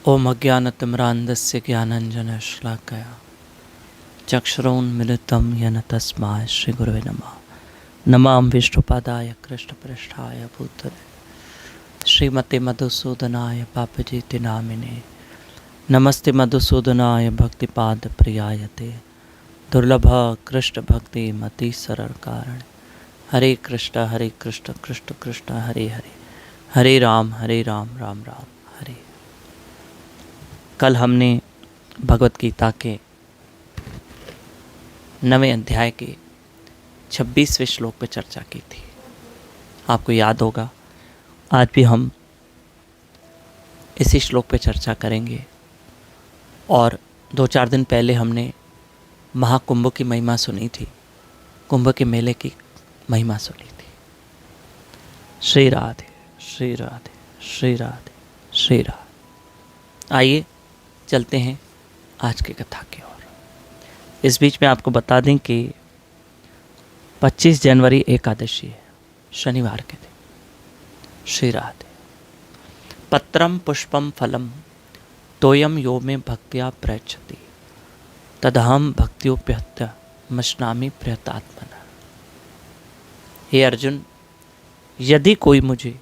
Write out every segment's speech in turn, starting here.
ओम अज्ञानतिमिरान्धस्य ज्ञानाञ्जनशलाकया चक्षुरुन्मीलितं येन तस्मै श्रीगुरवे नमः। नमामि विष्णुपादाय कृष्णप्रेष्ठाय भूतले श्रीमते मधुसूदनाय पापजीति नामिने। नमस्ते मधुसूदनाय भक्तिपादप्रियाय ते दुर्लभ कृष्ण भक्ति मति सरल कारण। हरे कृष्ण कृष्ण कृष्ण हरे हरे, हरे राम राम राम हरे। कल हमने भगवत गीता के 9वें अध्याय के 26वें श्लोक पर चर्चा की थी। आपको याद होगा आज भी हम इसी श्लोक पर चर्चा करेंगे। और 2-4 दिन पहले हमने महाकुंभ की महिमा सुनी थी, कुंभ के मेले की महिमा सुनी थी। श्री राधे श्री राधे श्री राधे श्री राधे। आइए चलते हैं आज की कथा की ओर। इस बीच में आपको बता दें कि 25 जनवरी एकादशी है, शनिवार के दिन। श्री राधे। पत्रम पुष्पम फलम तोयम यो में भक्त्या प्रयच्छति तदहम भक्त्योप्यहत्य मश्नामि प्रयतात्मना। हे अर्जुन, यदि कोई मुझे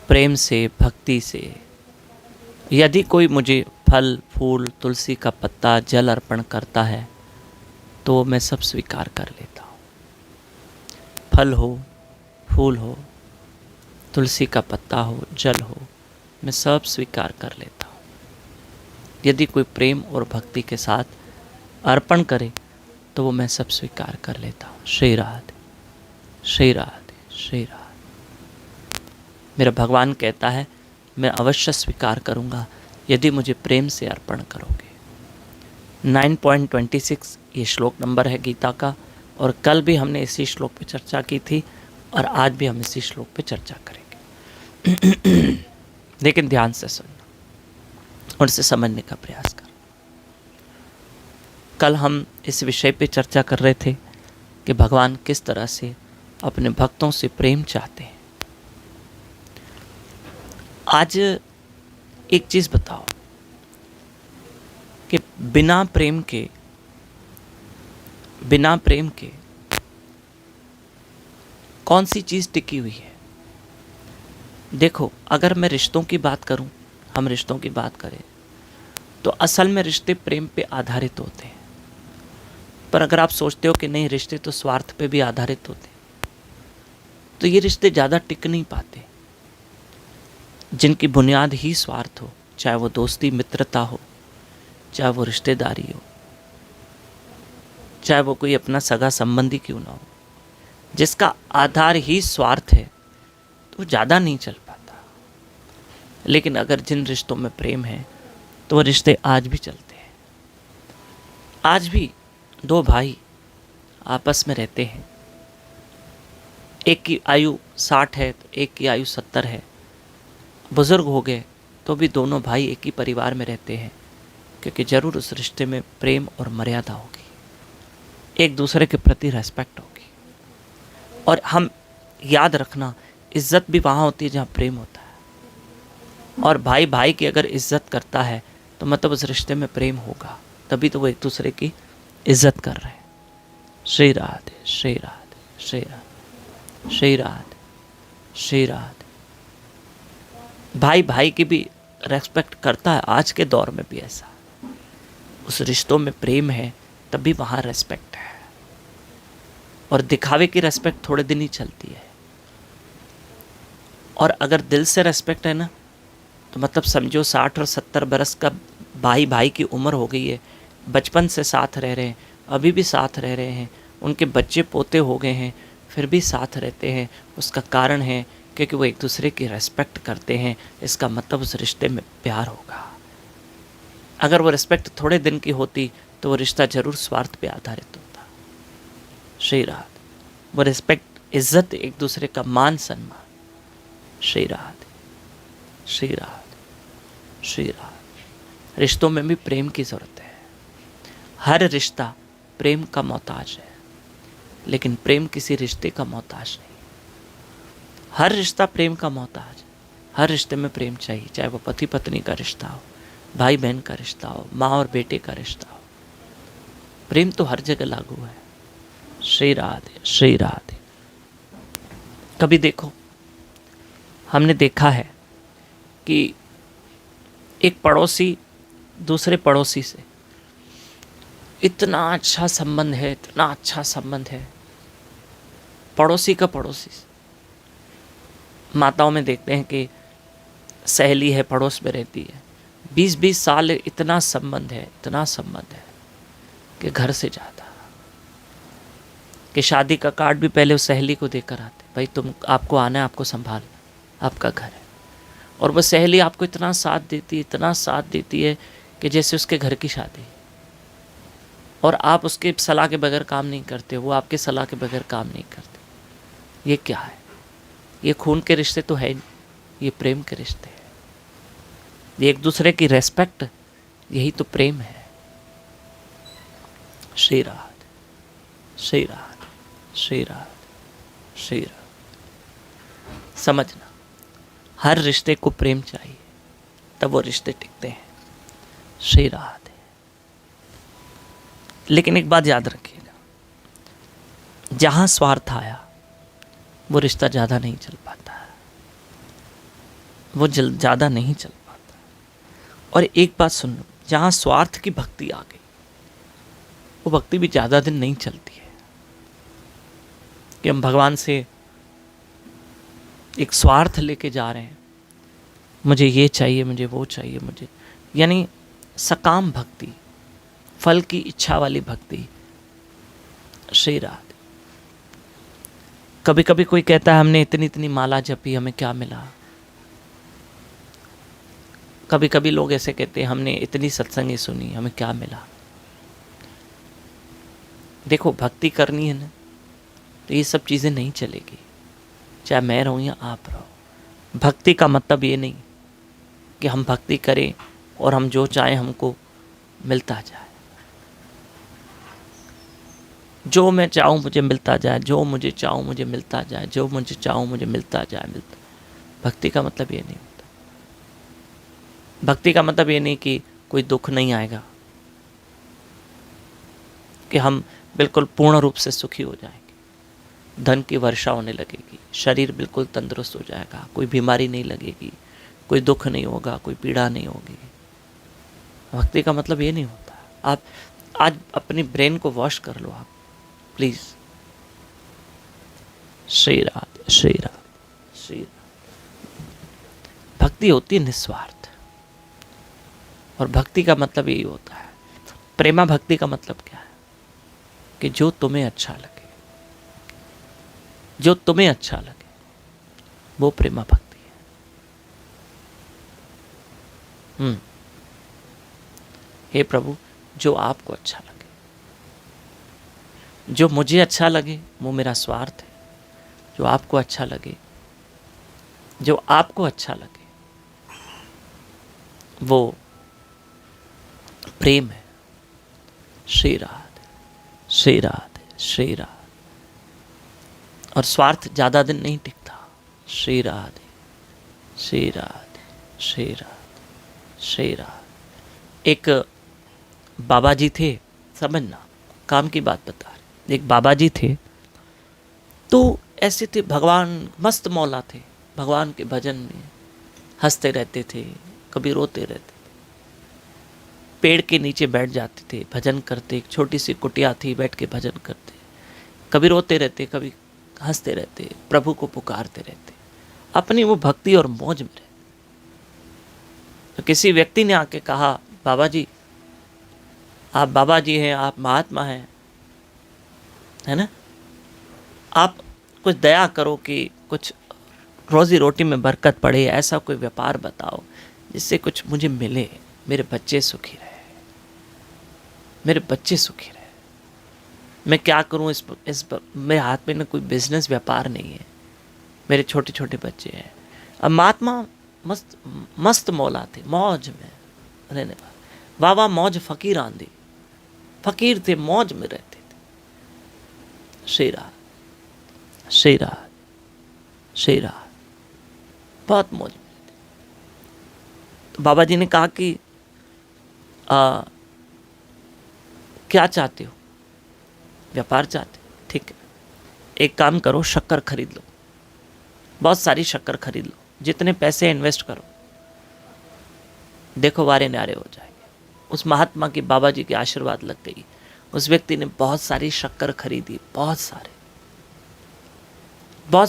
प्रेम से, भक्ति से, यदि कोई मुझे फल फूल, तुलसी का पत्ता, जल अर्पण करता है तो मैं सब स्वीकार कर लेता हूँ। फल हो, फूल हो, तुलसी का पत्ता हो, जल हो, मैं सब स्वीकार कर लेता हूँ। यदि कोई प्रेम और भक्ति के साथ अर्पण करे तो वो मैं सब स्वीकार कर लेता हूँ। श्री राधे श्री राधे श्री राधे। मेरा भगवान कहता है मैं अवश्य स्वीकार करूँगा यदि मुझे प्रेम से अर्पण करोगे। 9.26 ये श्लोक नंबर है गीता का। और कल भी हमने इसी श्लोक पे चर्चा की थी और आज भी हम इसी श्लोक पे चर्चा करेंगे। लेकिन ध्यान से सुनना और इसे समझने का प्रयास करो। कल हम इस विषय पे चर्चा कर रहे थे कि भगवान किस तरह से अपने भक्तों से प्रेम चाहते हैं। आज एक चीज बताओ कि बिना प्रेम के कौन सी चीज टिकी हुई है। देखो, अगर मैं रिश्तों की बात करूं, हम रिश्तों की बात करें तो असल में रिश्ते प्रेम पे आधारित होते हैं। पर अगर आप सोचते हो कि नहीं, रिश्ते तो स्वार्थ पे भी आधारित होते हैं, तो ये रिश्ते ज़्यादा टिक नहीं पाते। जिनकी बुनियाद ही स्वार्थ हो, चाहे वो दोस्ती मित्रता हो, चाहे वो रिश्तेदारी हो, चाहे वो कोई अपना सगा संबंधी क्यों ना हो, जिसका आधार ही स्वार्थ है तो वो ज़्यादा नहीं चल पाता। लेकिन अगर जिन रिश्तों में प्रेम है तो वो रिश्ते आज भी चलते हैं। आज भी 2 भाई आपस में रहते हैं, एक की आयु 60 है तो एक की आयु 70 है, बुजुर्ग हो गए तो भी दोनों भाई एक ही परिवार में रहते हैं, क्योंकि ज़रूर उस रिश्ते में प्रेम और मर्यादा होगी, एक दूसरे के प्रति रेस्पेक्ट होगी। और हम याद रखना, इज्जत भी वहाँ होती है जहाँ प्रेम होता है। और भाई भाई की अगर इज्जत करता है तो मतलब उस रिश्ते में प्रेम होगा, तभी तो वो एक दूसरे की इज्जत कर रहे हैं। श्री राधे श्री राधे श्री राधे श्री राधे श्री राधे। भाई भाई की भी रेस्पेक्ट करता है, आज के दौर में भी ऐसा। उस रिश्तों में प्रेम है तभी वहाँ रेस्पेक्ट है। और दिखावे की रेस्पेक्ट थोड़े दिन ही चलती है। और अगर दिल से रेस्पेक्ट है ना, तो मतलब समझो 60 और 70 बरस का भाई भाई की उम्र हो गई है, बचपन से साथ रह रहे हैं, अभी भी साथ रह रहे हैं, उनके बच्चे पोते हो गए हैं, फिर भी साथ रहते हैं। उसका कारण है क्योंकि वो एक दूसरे की रेस्पेक्ट करते हैं। इसका मतलब उस रिश्ते में प्यार होगा। अगर वो रिस्पेक्ट थोड़े दिन की होती तो वो रिश्ता जरूर स्वार्थ पे आधारित होता। श्री राधे। वो रिस्पेक्ट, इज्जत, एक दूसरे का मान सम्मान। श्री राधे श्री राधे श्री राधे। रिश्तों में भी प्रेम की जरूरत है। हर रिश्ता प्रेम का मोहताज है, लेकिन प्रेम किसी रिश्ते का मोहताज नहीं। हर रिश्ता प्रेम का मोहताज है। हर रिश्ते में प्रेम चाहिए, चाहे वो पति पत्नी का रिश्ता हो, भाई बहन का रिश्ता हो, माँ और बेटे का रिश्ता हो। प्रेम तो हर जगह लागू है। श्री राधे, श्री राधे। कभी देखो, हमने देखा है कि एक पड़ोसी दूसरे पड़ोसी से इतना अच्छा संबंध है, इतना अच्छा संबंध है, पड़ोसी का पड़ोसी से। माताओं में देखते हैं कि सहेली है, पड़ोस में रहती है, 20-20 साल इतना संबंध है, इतना संबंध है कि घर से ज़्यादा, कि शादी का कार्ड भी पहले उस सहेली को देकर आते, भाई तुम आपको आना है, आपको संभालना, आपका घर है। और वो सहेली आपको इतना साथ देती है, इतना साथ देती है कि जैसे उसके घर की शादी है। और आप उसके सलाह के बगैर काम नहीं करते, वो आपके सलाह के बगैर काम नहीं करते। ये क्या है? ये खून के रिश्ते तो है नहीं, ये प्रेम के रिश्ते हैं। ये एक दूसरे की रेस्पेक्ट, यही तो प्रेम है। श्री राधे, श्री राधे, श्री राधे, श्री राधे। समझना, हर रिश्ते को प्रेम चाहिए, तब वो रिश्ते टिकते हैं। श्री राधे। लेकिन एक बात याद रखिएगा, जहां स्वार्थ आया वो रिश्ता ज़्यादा नहीं चल पाता है, वो ज़्यादा नहीं चल पाता। और एक बात सुन लो, जहाँ स्वार्थ की भक्ति आ गई, वो भक्ति भी ज़्यादा दिन नहीं चलती है। कि हम भगवान से एक स्वार्थ लेके जा रहे हैं, मुझे ये चाहिए, मुझे वो चाहिए, मुझे, यानी सकाम भक्ति, फल की इच्छा वाली भक्ति। श्री राधे। कभी कभी कोई कहता है हमने इतनी इतनी माला जपी, हमें क्या मिला? कभी कभी लोग ऐसे कहते हैं हमने इतनी सत्संगी सुनी, हमें क्या मिला? देखो, भक्ति करनी है ना, तो ये सब चीज़ें नहीं चलेगी, चाहे मैं रहूं या आप रहो। भक्ति का मतलब ये नहीं कि हम भक्ति करें और हम जो चाहें हमको मिलता जाए, जो मैं चाहूँ मुझे मिलता जाए, जो मुझे चाहूँ मुझे मिलता जाए, जो मुझे चाहूँ मुझे मिलता जाए। भक्ति का मतलब ये नहीं होता। भक्ति का मतलब ये नहीं कि कोई दुख नहीं आएगा, कि हम बिल्कुल पूर्ण रूप से सुखी हो जाएंगे, धन की वर्षा होने लगेगी, शरीर बिल्कुल तंदुरुस्त हो जाएगा, कोई बीमारी नहीं लगेगी, कोई दुख नहीं होगा, कोई पीड़ा नहीं होगी। भक्ति का मतलब ये नहीं होता। आप आज अपनी ब्रेन को वॉश कर लो, आप प्लीज। श्री राधे, श्री राधे, श्री राधे। भक्ति होती है निस्वार्थ, और भक्ति का मतलब यही होता है। प्रेमा भक्ति का मतलब क्या है? कि जो तुम्हें अच्छा लगे, जो तुम्हें अच्छा लगे, वो प्रेमा भक्ति है। हे प्रभु, जो आपको अच्छा लगे, जो मुझे अच्छा लगे वो मेरा स्वार्थ है, जो आपको अच्छा लगे, जो आपको अच्छा लगे वो प्रेम है। श्री राधे, श्री राधे, श्री राधे। और स्वार्थ ज़्यादा दिन नहीं टिकता। श्री राधे, श्री राधे, श्री राधे, श्री राधे। एक बाबा जी थे, समझना, काम की बात बता रहे। एक बाबा जी थे, तो ऐसे थे, भगवान मस्त मौला थे, भगवान के भजन में हंसते रहते थे, कभी रोते रहते थे, पेड़ के नीचे बैठ जाते थे, भजन करते, एक छोटी सी कुटिया थी, बैठ के भजन करते, कभी रोते रहते, कभी हंसते रहते, प्रभु को पुकारते रहते, अपनी वो भक्ति और मौज में रहते। तो किसी व्यक्ति ने आके कहा, बाबा जी, आप बाबा जी हैं, आप महात्मा हैं, है ना, आप कुछ दया करो कि कुछ रोजी रोटी में बरकत पड़े, ऐसा कोई व्यापार बताओ जिससे कुछ मुझे मिले, मेरे बच्चे सुखी रहे, मेरे बच्चे सुखी रहे। मैं क्या करूं, इस मेरे हाथ में ना कोई बिजनेस व्यापार नहीं है, मेरे छोटे छोटे बच्चे हैं। अब महात्मा मस्त मौला थे, मौज में रहने वाले, वाह वाह मौज फकीर आंधी, फकीर थे, मौज में रहते थे। श्री राधे, श्री राधे, श्री राधे। बहुत मौज मिलती। तो बाबा जी ने कहा कि क्या चाहते हो? व्यापार चाहते हो? ठीक है, एक काम करो, शक्कर खरीद लो, बहुत सारी शक्कर खरीद लो, जितने पैसे इन्वेस्ट करो, देखो वारे न्यारे हो जाएंगे। उस महात्मा की बाबा जी के आशीर्वाद लग गई। उस व्यक्ति ने बहुत सारी शक्कर खरीदी, बहुत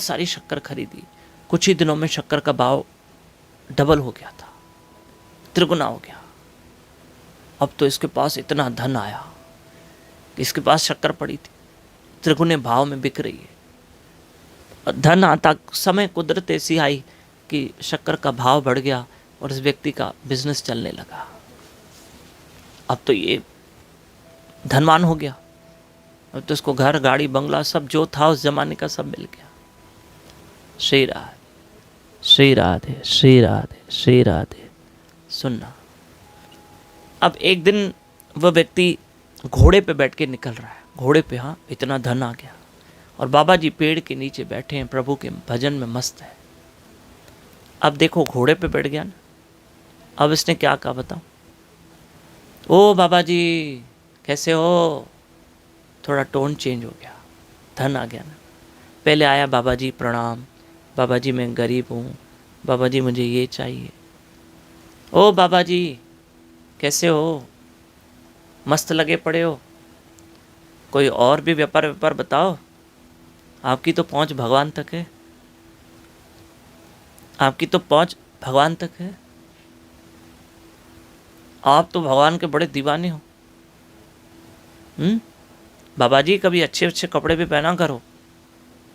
सारी शक्कर खरीदी। कुछ ही दिनों में शक्कर का भाव डबल हो गया था, त्रिगुना हो गया। अब तो इसके पास इतना धन आया कि इसके पास शक्कर पड़ी थी, त्रिगुने भाव में बिक रही है। और धन आता समय कुदरत ऐसी आई कि शक्कर का भाव बढ़ गया और इस व्यक्ति का बिजनेस चलने लगा। अब तो ये धनवान हो गया। अब तो इसको घर, गाड़ी, बंगला सब जो था उस जमाने का सब मिल गया। श्री राधे, श्री राधे, श्री राधे, श्री राधे। सुनना, अब एक दिन वह व्यक्ति घोड़े पे बैठ के निकल रहा है। घोड़े पे, हाँ, इतना धन आ गया। और बाबा जी पेड़ के नीचे बैठे हैं, प्रभु के भजन में मस्त है। अब देखो, घोड़े पे बैठ गया ना। अब इसने क्या कहा बताओ? ओ बाबा जी कैसे हो? थोड़ा टोन चेंज हो गया, धन आ गया ना। पहले आया बाबा जी प्रणाम, बाबा जी मैं गरीब हूँ, बाबा जी मुझे ये चाहिए। ओ बाबा जी कैसे हो? मस्त लगे पड़े हो, कोई और भी व्यापार बताओ, आपकी तो पहुँच भगवान तक है, आपकी तो पहुँच भगवान तक है, आप तो भगवान के बड़े दीवाने हो। बाबा जी कभी अच्छे अच्छे कपड़े भी पहना करो,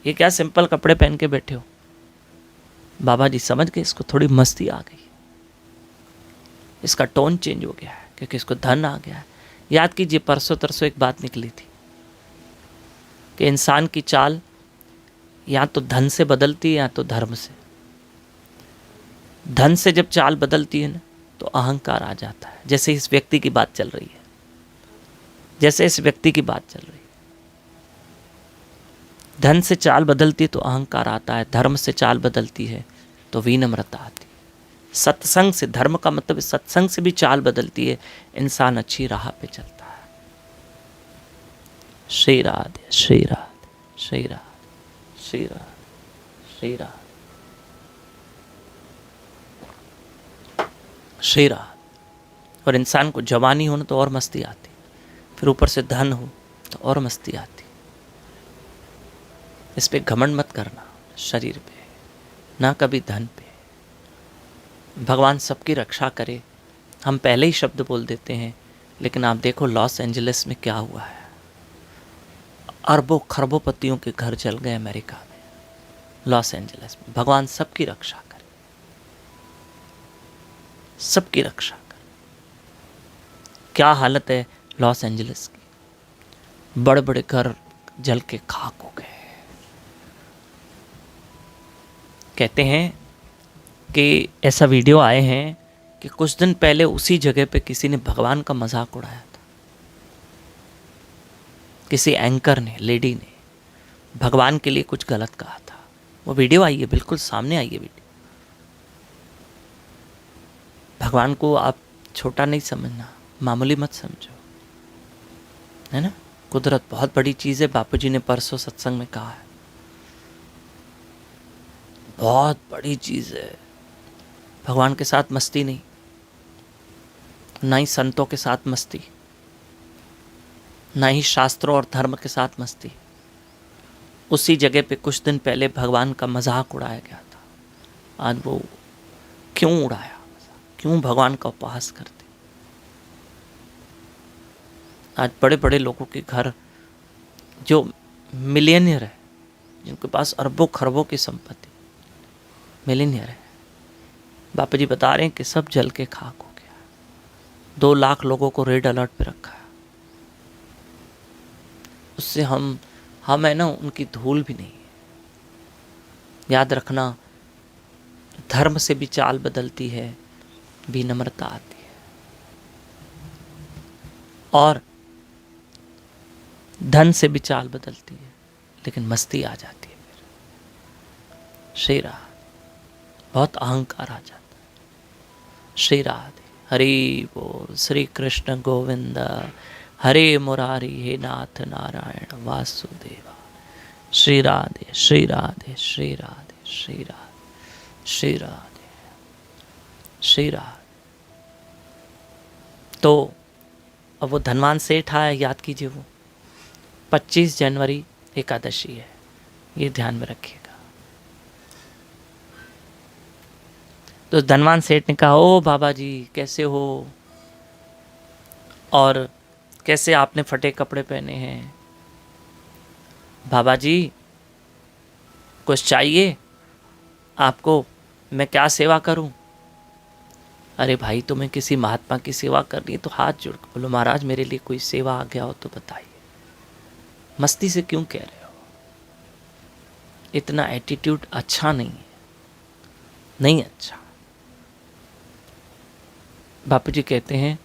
ये क्या सिंपल कपड़े पहन के बैठे हो? बाबा जी समझ गए इसको थोड़ी मस्ती आ गई, इसका टोन चेंज हो गया है क्योंकि इसको धन आ गया है। याद कीजिए, परसों तरसों एक बात निकली थी कि इंसान की चाल या तो धन से बदलती है या तो धर्म से। धन से जब चाल बदलती है ना तो अहंकार आ जाता है। जैसे इस व्यक्ति की बात चल रही है, जैसे इस व्यक्ति की बात चल रही है। धन से चाल बदलती है तो अहंकार आता है, धर्म से चाल बदलती है तो विनम्रता आती है। सत्संग से, धर्म का मतलब सत्संग से भी चाल बदलती है, इंसान अच्छी राह पे चलता है। श्री राधे, श्री राधे, श्री राधे, श्री राधे, श्री राधे, श्री राधे। और इंसान को जवानी हो ना तो और मस्ती आती, फिर ऊपर से धन हो तो और मस्ती आती। इस पे घमंड मत करना, शरीर पे ना, कभी धन पे। भगवान सबकी रक्षा करे। हम पहले ही शब्द बोल देते हैं, लेकिन आप देखो लॉस एंजलिस में क्या हुआ है। अरबों खरबों पतियों के घर जल गए अमेरिका में, लॉस एंजलिस में। भगवान सबकी रक्षा करे, सबकी रक्षा करे। क्या हालत है लॉस एंजलिस की, बड़े बड़े घर जल के खाक हो गए। कहते हैं कि ऐसा वीडियो आए हैं कि कुछ दिन पहले उसी जगह पे किसी ने भगवान का मजाक उड़ाया था। किसी एंकर ने, लेडी ने भगवान के लिए कुछ गलत कहा था। वो वीडियो आई है, बिल्कुल सामने आई है वीडियो। भगवान को आप छोटा नहीं समझना, मामूली मत समझो, है ना। कुदरत बहुत बड़ी चीज़ है। बापू जी ने परसों सत्संग में कहा है, बहुत बड़ी चीज़ है। भगवान के साथ मस्ती नहीं, ना ही संतों के साथ मस्ती, ना ही शास्त्रों और धर्म के साथ मस्ती। उसी जगह पे कुछ दिन पहले भगवान का मजाक उड़ाया गया था। आज वो क्यों उड़ाया, क्यों भगवान का उपहास करते। आज बड़े बड़े लोगों के घर जो मिलियनियर है, जिनके पास अरबों खरबों की संपत्ति, मिलियनियर है, बापू जी बता रहे हैं कि सब जल के खाक हो गया। 2 लाख लोगों को रेड अलर्ट पे रखा है। उससे हम है ना, उनकी धूल भी नहीं है। याद रखना, धर्म से भी चाल बदलती है, विनम्रता आती है, और धन से भी चाल बदलती है, लेकिन मस्ती आ जाती है। फिर श्री राधे, बहुत अहंकार आ जाता है। श्री राधे, हरि बोल। श्री कृष्ण गोविंद, हरे मुरारी, हे नाथ नारायण वासुदेवा। श्री राधे, श्री राधे, श्री राधे, श्री राधे, श्री राधे, श्री राधे। तो अब वो धनवान सेठ आया, याद कीजिए, वो 25 जनवरी एकादशी है, ये ध्यान में रखिएगा। तो धनवान सेठ ने कहा, ओ बाबा जी कैसे हो, और कैसे आपने फटे कपड़े पहने हैं? बाबा जी कुछ चाहिए आपको, मैं क्या सेवा करूं? अरे भाई तुम्हें किसी महात्मा की सेवा करनी है तो हाथ जोड़ के बोलो, महाराज मेरे लिए कोई सेवा आ गया हो तो बताइए। मस्ती से क्यों कह रहे हो? इतना एटीट्यूड अच्छा नहीं है, नहीं अच्छा। बापू जी कहते हैं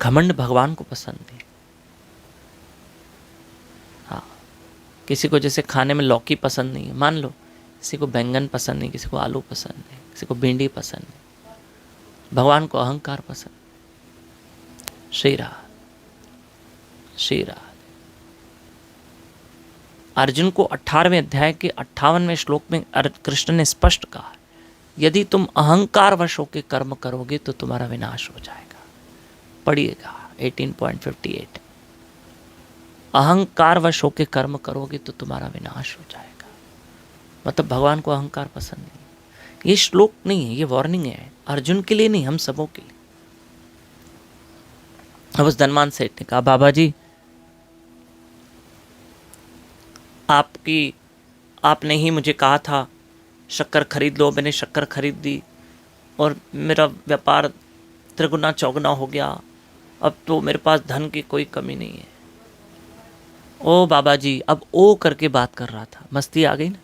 घमंड भगवान को पसंद है। हाँ, किसी को जैसे खाने में लौकी पसंद नहीं है, मान लो, किसी को बैंगन पसंद नहीं, किसी को आलू पसंद नहीं, किसी को भिंडी पसंद नहीं, भगवान को अहंकार पसंद। श्री राधे, श्री राधे। अर्जुन को 18वें अध्याय के 58वें श्लोक में कृष्ण ने स्पष्ट कहा, यदि तुम अहंकार वश होकर कर्म करोगे तो तुम्हारा विनाश हो जाएगा। पढ़िएगा 18.58। अहंकार वश होकर कर्म करोगे तो तुम्हारा विनाश हो जाएगा। मतलब भगवान को अहंकार पसंद नहीं। ये श्लोक नहीं है, ये वार्निंग है, अर्जुन के लिए नहीं, हम सबों के लिए। अब उस धनवान सेठ ने कहा, बाबा जी आपने ही मुझे कहा था शक्कर खरीद लो, मैंने शक्कर खरीद दी और मेरा व्यापार त्रिगुना चौगुना हो गया, अब तो मेरे पास धन की कोई कमी नहीं है। ओ बाबा जी, अब ओ करके बात कर रहा था, मस्ती आ गई ना,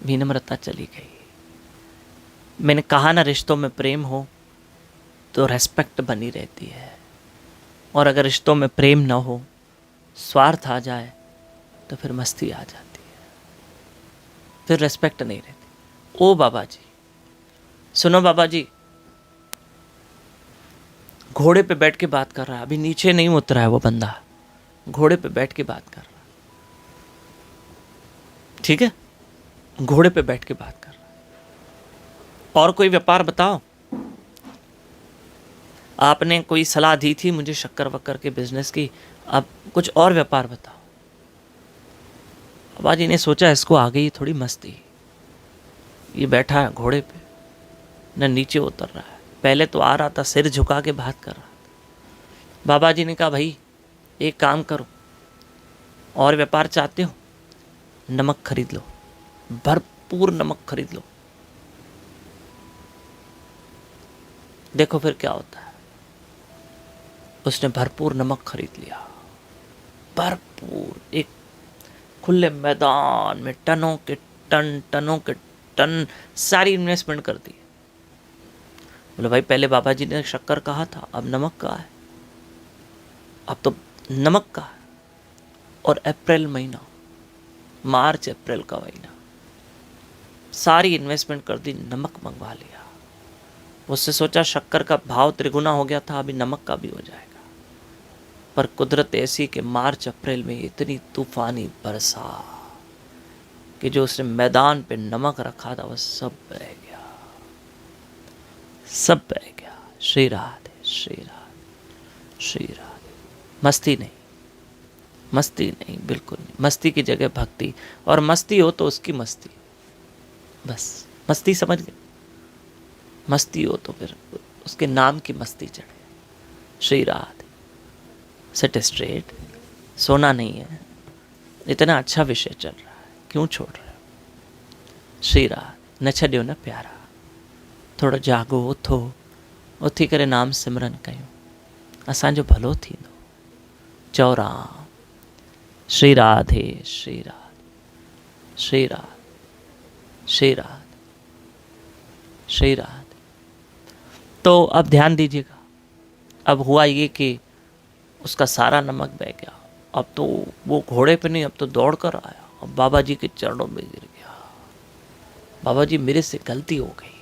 विनम्रता चली गई। मैंने कहा ना, रिश्तों में प्रेम हो तो रेस्पेक्ट बनी रहती है, और अगर रिश्तों में प्रेम ना हो, स्वार्थ आ जाए तो फिर मस्ती आ जाती है, फिर रेस्पेक्ट नहीं रहती। ओ बाबा जी सुनो, बाबा जी घोड़े पे बैठ के बात कर रहा है, अभी नीचे नहीं उतरा है वो बंदा, घोड़े पे बैठ के बात कर रहा है, ठीक है, घोड़े पे बैठ के बात कर रहा है। और कोई व्यापार बताओ, आपने कोई सलाह दी थी मुझे शक्कर वक्कर के बिजनेस की, अब कुछ और व्यापार बताओ। बाबा जी ने सोचा इसको आ गई थोड़ी मस्ती, ये बैठा है घोड़े पे, न नीचे उतर रहा है, पहले तो आ रहा था सिर झुका के बात कर रहा था। बाबा जी ने कहा, भाई एक काम करो, और व्यापार चाहते हो, नमक खरीद लो, भरपूर नमक खरीद लो, देखो फिर क्या होता है। उसने भरपूर नमक खरीद लिया, भरपूर, एक खुले मैदान में टनों के टन सारी इन्वेस्टमेंट कर दी। बोले भाई पहले बाबा जी ने शक्कर कहा था, अब नमक का है, अब तो नमक का है। और अप्रैल महीना, मार्च अप्रैल का महीना, सारी इन्वेस्टमेंट कर दी, नमक मंगवा लिया। उससे सोचा शक्कर का भाव त्रिगुना हो गया था, अभी नमक का भी हो जाएगा। पर कुदरत ऐसी कि मार्च अप्रैल में इतनी तूफानी बरसा कि जो उसने मैदान पे नमक रखा था वह सब बह गया, सब बह गया। श्री राधे, श्री राधे, श्री राधे। मस्ती नहीं, मस्ती नहीं, बिल्कुल नहीं। मस्ती की जगह भक्ति, और मस्ती हो तो उसकी मस्ती, बस मस्ती समझ गए। मस्ती हो तो फिर उसके नाम की मस्ती चढ़े। श्री राधे। सेट स्ट्रेट, सोना नहीं है, इतना अच्छा विषय चल रहा है, क्यों छोड़ रहे हो? श्री राधे। न छड्यो न प्यारा, थोड़ा जागो, उथो, उथी करे नाम सिमरन कयूं, असांजो भलो थींदो। चओ राम। श्री राधे, श्री राधे, श्री राधे, श्री राधे, श्री राधे। तो अब ध्यान दीजिएगा, अब हुआ ये कि उसका सारा नमक बह गया। अब तो वो घोड़े पे नहीं, अब तो दौड़ कर आया और बाबा जी के चरणों में गिर गया। बाबा जी मेरे से गलती हो गई,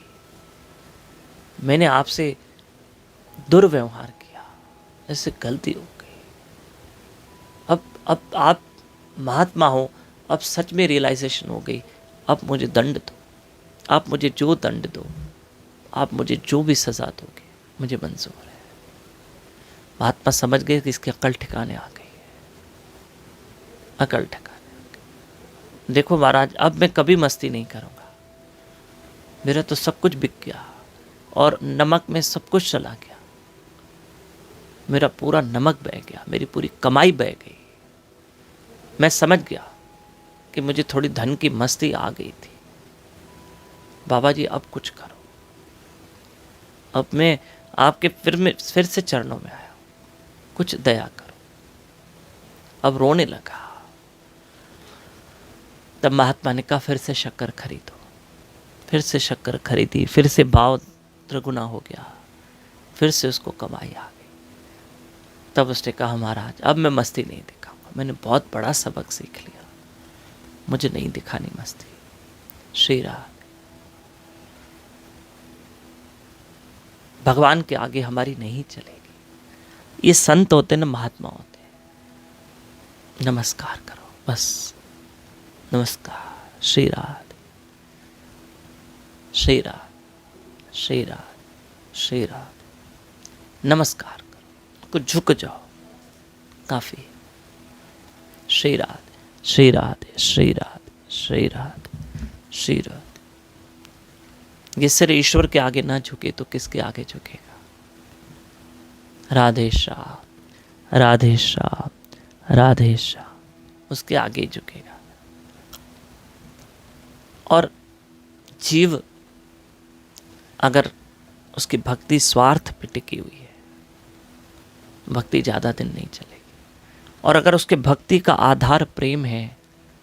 मैंने आपसे दुर्व्यवहार किया, ऐसे गलती हो गई। अब आप महात्मा हो, अब सच में रियलाइजेशन हो गई, अब मुझे दंड दो, आप मुझे जो दंड दो, आप मुझे जो भी सजा दोगे मुझे मंजूर है। महात्मा समझ गए कि इसकी अकल ठिकाने आ गई है, अकल ठिकाने आ गई। देखो महाराज, अब मैं कभी मस्ती नहीं करूँगा, मेरा तो सब कुछ बिक गया और नमक में सब कुछ चला गया, मेरा पूरा नमक बह गया, मेरी पूरी कमाई बह गई। मैं समझ गया कि मुझे थोड़ी धन की मस्ती आ गई थी। बाबा जी अब कुछ करो, अब मैं आपके फिर से चरणों में आया, कुछ दया करो। अब रोने लगा। तब महात्मा ने कहा फिर से शक्कर खरीदो। फिर से शक्कर खरीदी, फिर से भाव त्रिगुना हो गया, फिर से उसको कमाई आ गई। तब उसने कहा महाराज अब मैं मस्ती नहीं दिखाऊंगा, मैंने बहुत बड़ा सबक सीख लिया, मुझे नहीं दिखानी मस्ती। श्री राम, भगवान के आगे हमारी नहीं चलेगी। ये संत होते ना, महात्मा होते हैं। नमस्कार करो बस, नमस्कार। श्री राधे, श्री राधे, श्री राधे, श्री राधे। नमस्कार करो, कुछ झुक जाओ, काफी। श्री राधे, श्री राधे, श्री राधे, श्री राधे, श्री राधे। ये सिर ईश्वर के आगे ना झुके तो किसके आगे झुकेगा? राधे श्याम, राधे श्याम, राधे श्याम, उसके आगे झुकेगा। और जीव अगर उसकी भक्ति स्वार्थ पे टिकी हुई है, भक्ति ज्यादा दिन नहीं चलेगी। और अगर उसके भक्ति का आधार प्रेम है,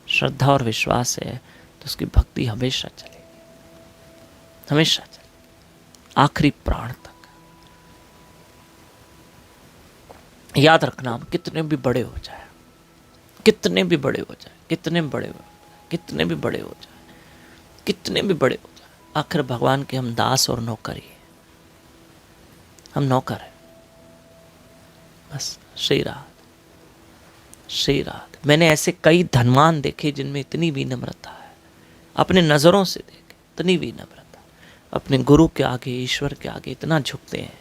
श्रद्धा और विश्वास है, तो उसकी भक्ति हमेशा चलेगी, हमेशा चलेगी, आखिरी प्राण तक। याद रखना, हम कितने भी बड़े हो जाए, कितने भी बड़े हो जाए, कितने बड़े हो, कितने भी बड़े हो जाए, कितने भी बड़े हो जाए, आखिर भगवान के हम दास और नौकर ही हैं। हम नौकर हैं बस। श्री राधे, श्री राधे। मैंने ऐसे कई धनवान देखे जिनमें इतनी विनम्रता है, अपने नजरों से देखे इतनी विनम्रता, अपने गुरु के आगे, ईश्वर के आगे इतना झुकते हैं,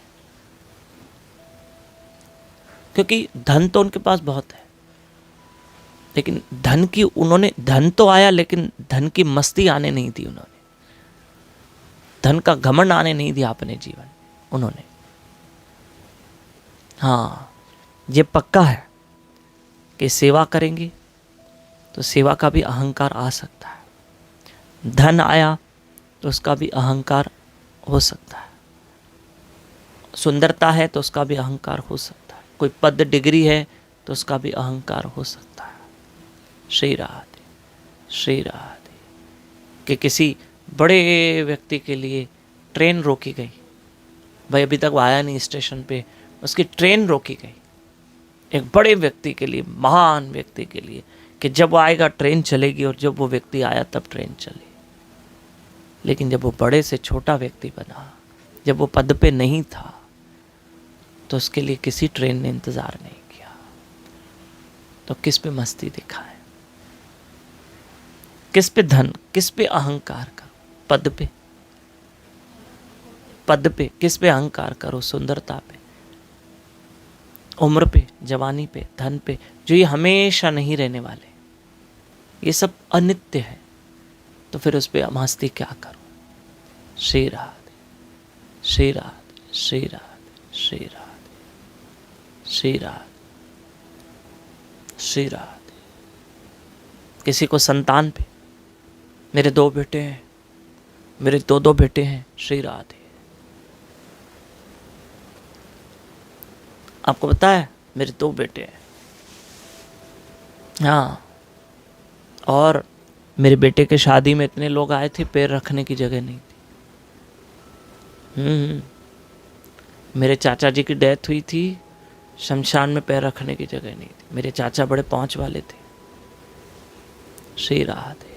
क्योंकि धन तो उनके पास बहुत है, लेकिन धन तो आया, लेकिन धन की मस्ती आने नहीं दी उन्होंने, धन का घमंड आने नहीं दिया अपने जीवन उन्होंने। हाँ, ये पक्का है कि सेवा करेंगे तो सेवा का भी अहंकार आ सकता है, धन आया तो उसका भी अहंकार हो सकता है, सुंदरता है तो उसका भी अहंकार हो सकता है, कोई पद डिग्री है तो उसका भी अहंकार हो सकता है। श्री राधे, श्री राधे। कि किसी बड़े व्यक्ति के लिए ट्रेन रोकी गई, भाई अभी तक वो आया नहीं स्टेशन पे, उसकी ट्रेन रोकी गई, एक बड़े व्यक्ति के लिए, महान व्यक्ति के लिए, कि जब वो आएगा ट्रेन चलेगी, और जब वो व्यक्ति आया तब ट्रेन चली। लेकिन जब वो बड़े से छोटा व्यक्ति बना, जब वो पद पे नहीं था, तो उसके लिए किसी ट्रेन ने इंतजार नहीं किया। तो किस पे मस्ती दिखाए, किस पे धन, किस पे अहंकार करो? पद पे, पद पे किस पे अहंकार करो? सुंदरता पे, उम्र पे, जवानी पे, धन पे, जो ये हमेशा नहीं रहने वाले, ये सब अनित्य है। तो फिर उस पे मस्ती क्या करो? श्री राधे, श्री राधे, श्री राधे, श्री राधे, श्री राधे, श्री राधे। किसी को संतान पे, मेरे 2 बेटे हैं, मेरे 2 बेटे हैं, श्री राधे। आपको पता है मेरे 2 बेटे हैं, हाँ, और मेरे बेटे के शादी में इतने लोग आए थे, पैर रखने की जगह नहीं थी। मेरे चाचा जी की डेथ हुई थी, शमशान में पैर रखने की जगह नहीं थी। मेरे चाचा बड़े पहुंच वाले थे। श्री राधे।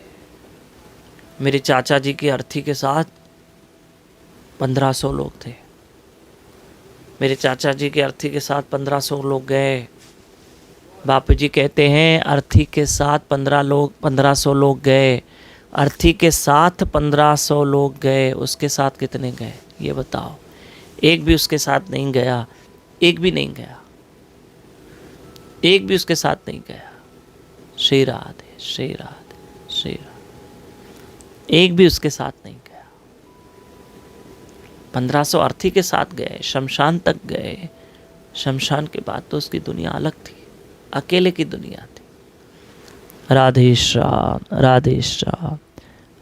मेरे चाचा जी की अर्थी के साथ 1500 लोग थे। मेरे चाचा जी की अर्थी के साथ 1500 लोग गए। बापू जी कहते हैं अर्थी के साथ 1500 लोग गए। अर्थी के साथ 1500 लोग गए, उसके साथ कितने गए ये बताओ? एक भी उसके साथ नहीं गया, एक भी नहीं गया, एक भी उसके साथ नहीं गया। श्री राधे, श्री राधे, श्री राधे। एक भी उसके साथ नहीं गया। 1500 अर्थी के साथ गए, शमशान तक गए। शमशान के बाद तो उसकी दुनिया अलग थी, अकेले की दुनिया थी। राधे श्याम, राधे श्याम,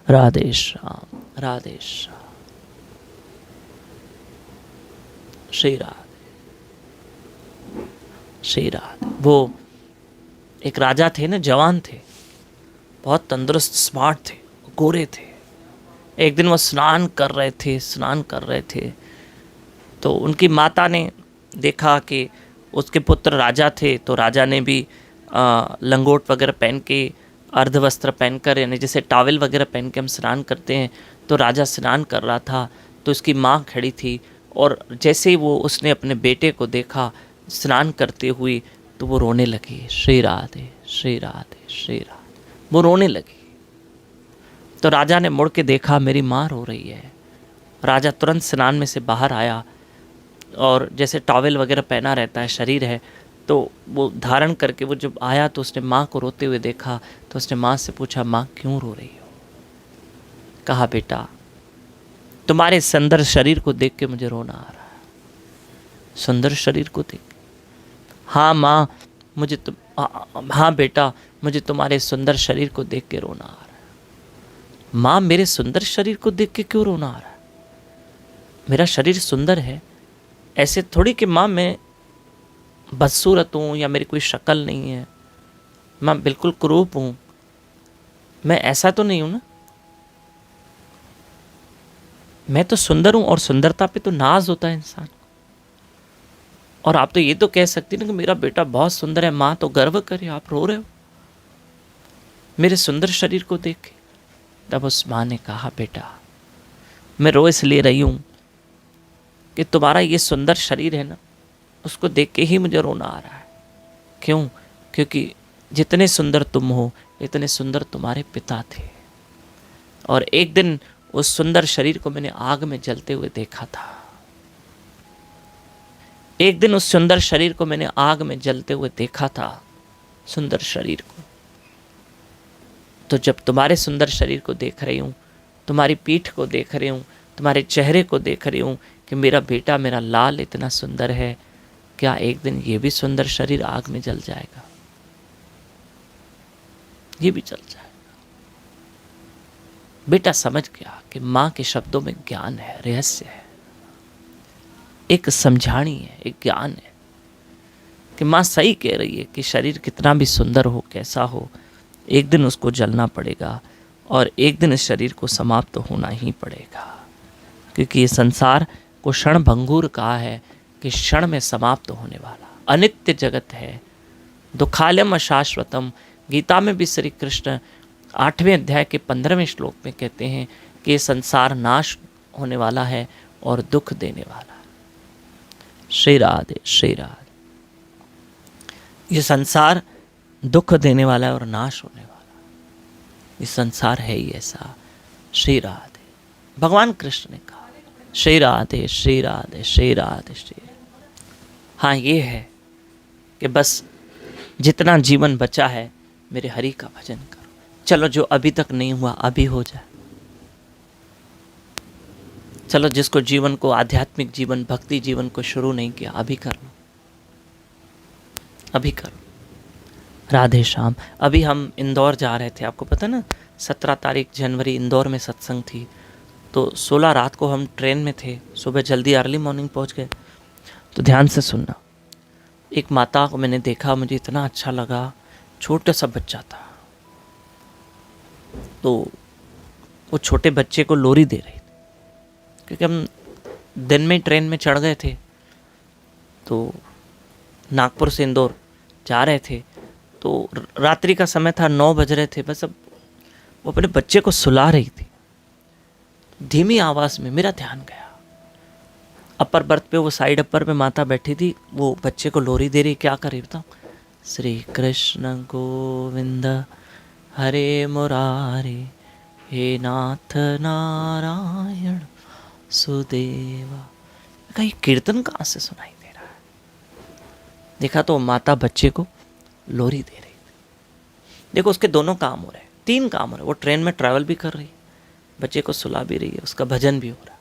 राधे श्याम, राधे श्याम। श्री राधे, श्री राधे। वो एक राजा थे ना, जवान थे, बहुत तंदुरुस्त, स्मार्ट थे, गोरे थे। एक दिन वो स्नान कर रहे थे तो उनकी माता ने देखा कि उसके पुत्र राजा थे, तो राजा ने भी लंगोट वगैरह पहन के, अर्धवस्त्र पहनकर, यानी जैसे टॉवेल वगैरह पहन के हम स्नान करते हैं, तो राजा स्नान कर रहा था। तो उसकी माँ खड़ी थी और जैसे ही वो उसने अपने बेटे को देखा स्नान करते हुए तो वो रोने लगी। श्री राधे, श्री राधे, श्री राधे। वो रोने लगी। तो राजा ने मुड़ के देखा, मेरी माँ रो रही है। राजा तुरंत स्नान में से बाहर आया और जैसे टॉवेल वगैरह पहना रहता है, शरीर है, तो वो धारण करके वो जब आया तो उसने माँ को रोते हुए देखा। तो उसने माँ से पूछा, माँ क्यों रो रही हो? कहा, बेटा तुम्हारे सुंदर शरीर को देख के मुझे रोना आ रहा है। सुंदर शरीर को देख? हाँ माँ, हाँ बेटा, मुझे तुम्हारे सुंदर शरीर को देख के रोना आ रहा है। माँ, मेरे सुंदर शरीर को देख के क्यों रोना आ रहा है? मेरा शरीर सुंदर है, ऐसे थोड़ी कि माँ मैं बदसूरत हूँ या मेरी कोई शक्ल नहीं है, मैं बिल्कुल कुरूप हूँ, मैं ऐसा तो नहीं हूँ ना। मैं तो सुंदर हूँ और सुंदरता पे तो नाज होता है इंसान। और आप तो ये तो कह सकती ना कि मेरा बेटा बहुत सुंदर है, माँ तो गर्व करे, आप रो रहे हो मेरे सुंदर शरीर को देख के। तब उस माँ ने कहा, बेटा मैं रो इसलिए रही हूँ कि तुम्हारा ये सुंदर शरीर है ना, उसको देख के ही मुझे रोना आ रहा है। क्यों? क्योंकि जितने सुंदर तुम हो, इतने सुंदर तुम्हारे पिता थे। और एक दिन उस सुंदर शरीर को मैंने आग में जलते हुए देखा था। एक दिन उस सुंदर शरीर को मैंने आग में जलते हुए देखा था, सुंदर शरीर को। तो जब तुम्हारे सुंदर शरीर को देख रही हूँ, तुम्हारी पीठ को देख रही हूँ, तुम्हारे चेहरे को देख रही हूँ कि मेरा बेटा, मेरा लाल इतना सुंदर है, क्या एक दिन ये भी सुंदर शरीर आग में जल जाएगा? ये भी जल जाएगा। बेटा समझ गया कि माँ के शब्दों में ज्ञान है, रहस्य है, एक समझानी है, एक ज्ञान है कि माँ सही कह रही है कि शरीर कितना भी सुंदर हो, कैसा हो, एक दिन उसको जलना पड़ेगा और एक दिन इस शरीर को समाप्त होना ही पड़ेगा। क्योंकि ये संसार को क्षण भंगुर कहा है कि क्षण में समाप्त होने वाला अनित्य जगत है, दुखालयम अशाश्वतम। गीता में भी श्री कृष्ण 8वें अध्याय के 15वें श्लोक में कहते हैं कि ये संसार नाश होने वाला है और दुख देने वाला है। श्री राधे, श्री राधे। ये संसार दुख देने वाला है और नाश होने वाला है। ये संसार है ही ऐसा। श्री राधे। भगवान कृष्ण ने कहा, श्री राधे, श्री राधे, श्री राधे, श्री। हाँ, ये है कि बस जितना जीवन बचा है मेरे हरि का भजन करो। चलो, जो अभी तक नहीं हुआ अभी हो जाए। चलो, जिसको जीवन को, आध्यात्मिक जीवन, भक्ति जीवन को शुरू नहीं किया, अभी कर लो, अभी करो। राधे श्याम। अभी हम इंदौर जा रहे थे, आपको पता ना, 17 तारीख जनवरी इंदौर में सत्संग थी। तो 16 रात को हम ट्रेन में थे, सुबह जल्दी अर्ली मॉर्निंग पहुंच गए। तो ध्यान से सुनना, एक माता को मैंने देखा, मुझे इतना अच्छा लगा, छोटा सा बच्चा था। तो वो छोटे बच्चे को लोरी दे रही थी, क्योंकि हम दिन में ट्रेन में चढ़ गए थे, तो नागपुर से इंदौर जा रहे थे। तो रात्रि का समय था, 9 बज रहे थे। बस अब वो अपने बच्चे को सुला रही थी। धीमी आवाज़ में मेरा ध्यान गया। अपर बर्थ पे, वो साइड अपर पे माता बैठी थी, वो बच्चे को लोरी दे रही। क्या करे बताओ? श्री कृष्ण गोविंद हरे मुरारी, हे नाथ नारायण सुदेवा। कहीं कीर्तन कहाँ से सुनाई दे रहा है? देखा तो माता बच्चे को लोरी दे रही। देखो उसके दोनों काम हो रहे हैं, 3 काम हो रहे हैं। वो ट्रेन में ट्रैवल भी कर रही है, बच्चे को सुला भी रही है, उसका भजन भी हो रहा है।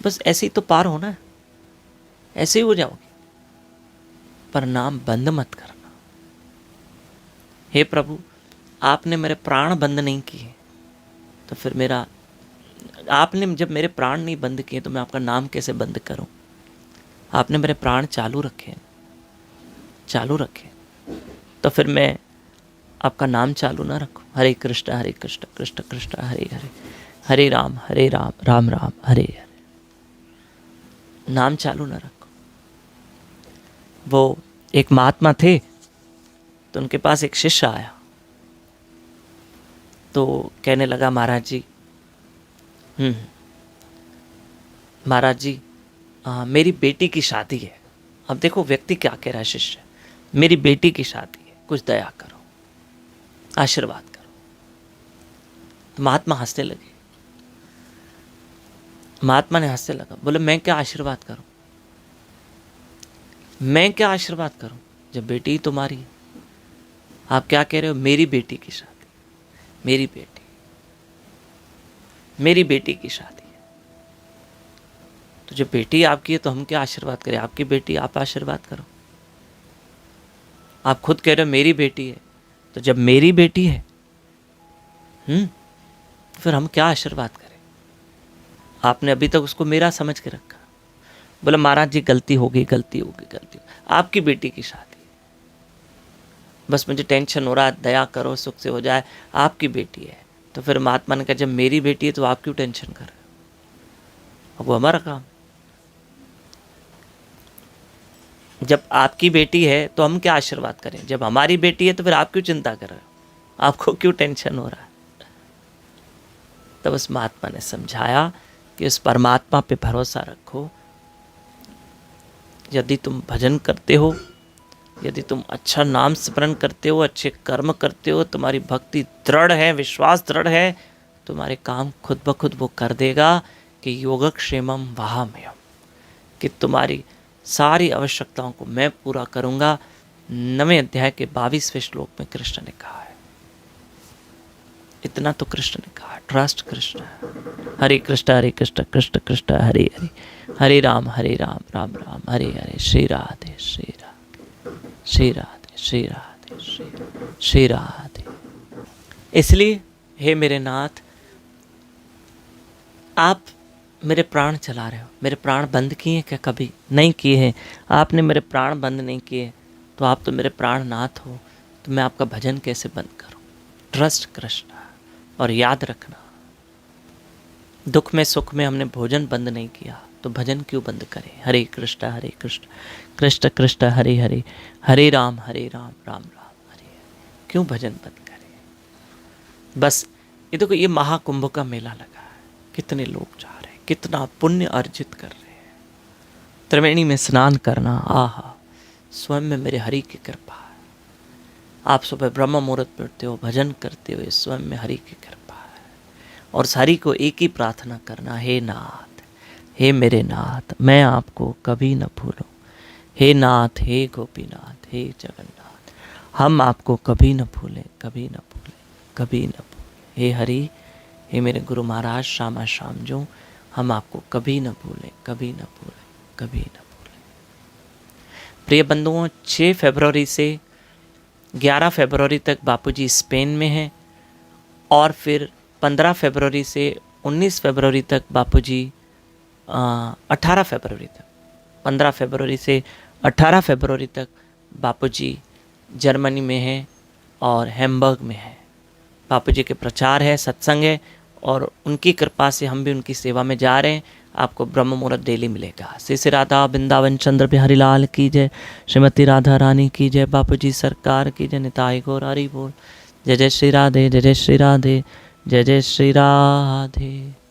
बस ऐसे ही तो पार होना है, ऐसे ही हो जाओगे। पर नाम बंद मत करना। हे प्रभु, आपने मेरे प्राण बंद नहीं किए तो फिर मेरा, आपने जब मेरे प्राण नहीं बंद किए तो मैं आपका नाम कैसे बंद करूं? आपने मेरे प्राण चालू रखे तो फिर मैं आपका नाम चालू ना रखूं? हरे कृष्ण कृष्ण कृष्ण हरे हरे, हरे राम राम राम हरे हरे। नाम चालू ना रखो। वो एक महात्मा थे, तो उनके पास एक शिष्य आया, तो कहने लगा, महाराज जी, मेरी बेटी की शादी है। अब देखो व्यक्ति क्या कह रहा है, शिष्य, मेरी बेटी की शादी है, कुछ दया करो, आशीर्वाद करो। तो महात्मा हंसने लगे। महात्मा ने हंसने लगा, बोले मैं क्या आशीर्वाद करूं? जब बेटी तुम्हारी है। आप क्या कह रहे हो? मेरी बेटी की शादी, मेरी बेटी की शादी है। तो जब बेटी आपकी है तो हम क्या आशीर्वाद करें? आपकी बेटी, आप आशीर्वाद करो। आप खुद कह रहे हो मेरी बेटी है, तो जब मेरी बेटी है फिर हम क्या आशीर्वाद करें? आपने अभी तक उसको मेरा समझ के रखा। बोला महाराज जी गलती होगी। आपकी बेटी की शादी है, बस मुझे टेंशन हो रहा है, दया करो, सुख से हो जाए। आपकी बेटी है। तो फिर महात्मा ने कहा, जब मेरी बेटी है तो आप क्यों टेंशन कर रहे हो? अब वो हमारा काम। जब आपकी बेटी है तो हम क्या आशीर्वाद करें? जब हमारी बेटी है तो फिर आप क्यों चिंता कर रहे हो? आपको क्यों टेंशन हो रहा है? तब उस महात्मा ने समझाया कि उस परमात्मा पे भरोसा रखो। यदि तुम भजन करते हो, यदि तुम अच्छा नाम स्मरण करते हो, अच्छे कर्म करते हो, तुम्हारी भक्ति दृढ़ है, विश्वास दृढ़ है, तुम्हारे काम खुद ब खुद वो कर देगा कि योगक्षेमम वहाम्यहम्, कि तुम्हारी सारी आवश्यकताओं को मैं पूरा करूँगा। 9वें अध्याय के 22वें श्लोक में कृष्ण ने कहा है। इतना तो कृष्ण ने कहा, ट्रस्ट कृष्ण। हरे कृष्ण कृष्ण कृष्ण हरे हरे, हरे राम राम राम हरे हरे। श्री राधे श्री राधे श्री राधे श्री राधे श्री राधे। इसलिए हे मेरे नाथ, आप मेरे प्राण चला रहे हो। मेरे प्राण बंद किए क्या? कभी नहीं किए हैं। आपने मेरे प्राण बंद नहीं किए, तो आप तो मेरे प्राण नाथ हो, तो मैं आपका भजन कैसे बंद करूं? ट्रस्ट कृष्ण। और याद रखना, दुख में सुख में हमने भोजन बंद नहीं किया, तो भजन क्यों बंद करें? हरे कृष्ण कृष्ण कृष्ण हरे हरे, हरे राम राम राम हरे हरे। क्यों भजन बंद करें? बस ये देखो, ये महाकुंभ का मेला लगा है, कितने लोग जा रहे हैं, कितना पुण्य अर्जित कर रहे हैं। त्रिवेणी में स्नान करना, आहा, स्वयं में मेरे हरि की कृपा है। आप सुबह ब्रह्म मुहूर्त में उठते हो, भजन करते हो, स्वयं में हरि की कृपा है। और हरि को एक ही प्रार्थना करना, हे नाथ, हे मेरे नाथ, मैं आपको कभी न भूलूं। हे नाथ, हे गोपीनाथ, हे जगन्नाथ, हम आपको कभी न भूलें, कभी न भूलें, कभी न भूलें। हे हरि, हे मेरे गुरु महाराज श्यामा श्याम जो, हम आपको कभी न भूलें, कभी न भूलें, कभी न भूलें। प्रिय बंधुओं, 6 फरवरी से 11 फरवरी तक बापूजी स्पेन में हैं, और फिर 15 फरवरी से 19 फरवरी तक बापूजी 18 फरवरी तक 15 फरवरी से 18 फरवरी तक बापूजी जर्मनी में हैं और हैम्बर्ग में हैं। बापूजी के प्रचार है, सत्संग है, और उनकी कृपा से हम भी उनकी सेवा में जा रहे हैं। आपको ब्रह्म मुहूर्त डेली मिलेगा। श्री राधा वृंदावन चंद्र बिहारी लाल की जय, श्रीमती राधा रानी की जय, बापूजी सरकार की जय, निताई गौर हरि बोल। जय जय श्री राधे, जय जय श्री राधे, जय जय श्री राधे।